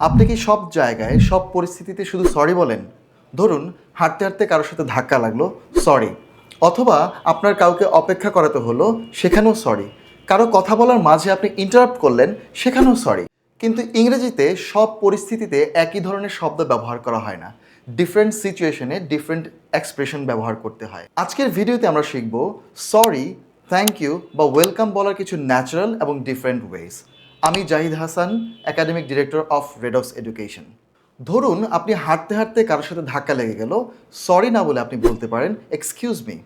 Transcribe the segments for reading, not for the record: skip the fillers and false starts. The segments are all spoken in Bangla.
আপনি কি সব জায়গায় সব পরিস্থিতিতে শুধু সরি বলেন? ধরুন হাঁটতে হাঁটতে কারোর সাথে ধাক্কা লাগলো, সরি। অথবা আপনার কাউকে অপেক্ষা করাতে হলো, সেখানেও সরি। কারো কথা বলার মাঝে আপনি ইন্টারাপ্ট করলেন, সেখানেও সরি। কিন্তু ইংরেজিতে সব পরিস্থিতিতে একই ধরনের শব্দ ব্যবহার করা হয় না। ডিফারেন্ট সিচুয়েশনে ডিফারেন্ট এক্সপ্রেশন ব্যবহার করতে হয়। আজকের ভিডিওতে আমরা শিখব সরি, থ্যাংক ইউ বা ওয়েলকাম বলার কিছু ন্যাচারাল এবং ডিফারেন্ট ওয়েজ। আমি Zahid Hasan, academic director of redox education. ধরুন আপনি হাঁটতে হাঁটতে কারোর সাথে ধাক্কা লেগে গেল, সরি না বলে আপনি বলতে পারেন এক্সকিউজ মি।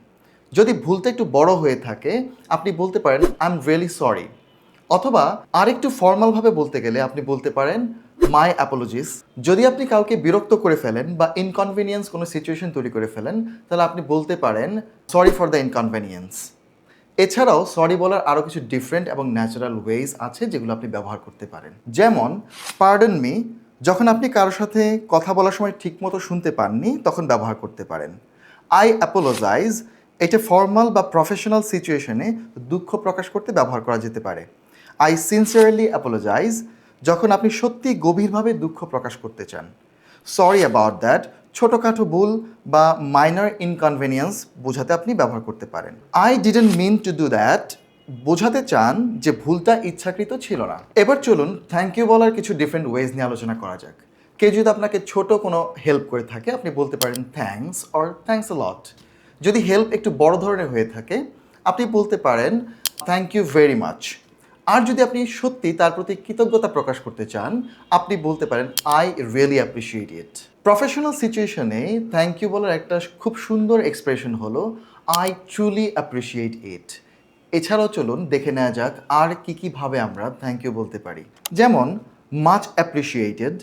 যদি ভুলটা একটু বড় হয়ে থাকে আপনি বলতে পারেন আই এম রিয়েলি সরি। অথবা আরেকটু ফর্মালভাবে বলতে গেলে আপনি বলতে পারেন মাই অ্যাপোলজিস। যদি আপনি কাউকে বিরক্ত করে ফেলেন বা ইনকনভিনিয়েন্স কোনো সিচুয়েশন তৈরি করে ফেলেন, তাহলে আপনি বলতে পারেন সরি ফর দ্য ইনকনভেনিয়েন্স। এছাড়াও সরি বলার আরও কিছু ডিফারেন্ট এবং ন্যাচারাল ওয়েজ আছে যেগুলো আপনি ব্যবহার করতে পারেন। যেমন পার্ডন মি, যখন আপনি কারোর সাথে কথা বলার সময় ঠিকমতো শুনতে পাননি তখন ব্যবহার করতে পারেন। আই অ্যাপোলোজাইজ, এটা ফর্মাল বা প্রফেশনাল সিচুয়েশনে দুঃখ প্রকাশ করতে ব্যবহার করা যেতে পারে। আই সিনসিয়ারলি অ্যাপোলোজাইজ, যখন আপনি সত্যি গভীরভাবে দুঃখ প্রকাশ করতে চান। সরি অ্যাবাউট দ্যাট, ছোটোখাটো ভুল বা মাইনর ইনকনভেনিয়েন্স বোঝাতে আপনি ব্যবহার করতে পারেন। I didn't mean to do that, বোঝাতে চান যে ভুলটা ইচ্ছাকৃত ছিল না। এবার চলুন থ্যাংক ইউ বলার কিছু ডিফারেন্ট ওয়েজ নিয়ে আলোচনা করা যাক। কেউ যদি আপনাকে ছোট কোনো হেল্প করে থাকে আপনি বলতে পারেন থ্যাঙ্কস অর থ্যাঙ্কস আ লট। যদি হেল্প একটু বড় ধরনের হয়ে থাকে আপনি বলতে পারেন থ্যাংক ইউ ভেরি মাচ। আর যদি আপনি সত্যি তার প্রতি কৃতজ্ঞতা প্রকাশ করতে চান আপনি বলতে পারেন I really appreciate it. Professional সিচুয়েশনে থ্যাংক ইউ বলার একটা খুব সুন্দর এক্সপ্রেশন হলো আই ট্রুলি অ্যাপ্রিসিয়েট ইট। এছাড়াও চলুন দেখে নেওয়া যাক আর কী ভাবে আমরা থ্যাংক ইউ বলতে পারি। যেমন much appreciated,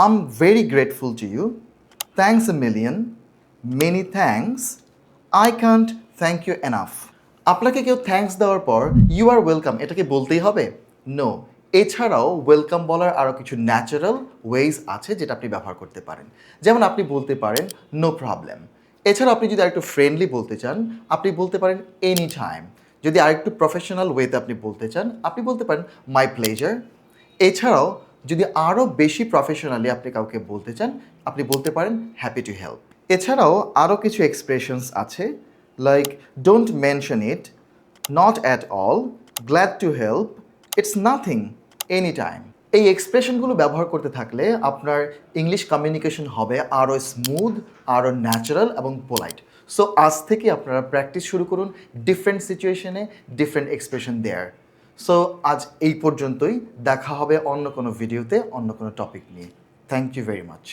I am very grateful to you, thanks a million, many thanks, I can't thank you enough. আপনাকে কেউ থ্যাঙ্কস দেওয়ার পর ইউ আর ওয়েলকাম এটাকে বলতেই হবে? নো। এছাড়াও ওয়েলকাম বলার আরও কিছু ন্যাচারাল ওয়েজ আছে যেটা আপনি ব্যবহার করতে পারেন। যেমন আপনি বলতে পারেন নো প্রবলেম। এছাড়াও আপনি যদি আরেকটু ফ্রেন্ডলি বলতে চান আপনি বলতে পারেন এনি টাইম। যদি আরেকটু প্রফেশনাল ওয়েতে আপনি বলতে চান আপনি বলতে পারেন মাই প্লেজার। এছাড়াও যদি আরও বেশি প্রফেশনালি আপনি কাউকে বলতে চান আপনি বলতে পারেন হ্যাপি টু হেল্প। এছাড়াও আরও কিছু এক্সপ্রেশনস আছে like don't mention it, not at all, glad to help, it's nothing, any time. এই এক্সপ্রেশনগুলো ব্যবহার করতে থাকলে আপনার ইংলিশ কমিউনিকেশন হবে আরও স্মুথ, আরও ন্যাচারাল এবং পোলাইট। সো আজ থেকে আপনারা প্র্যাকটিস শুরু করুন ডিফারেন্ট সিচুয়েশনে ডিফারেন্ট এক্সপ্রেশন দেয়ার। সো আজ এই পর্যন্তই, দেখা হবে অন্য কোনো ভিডিওতে অন্য কোনো টপিক নিয়ে। Thank you very much.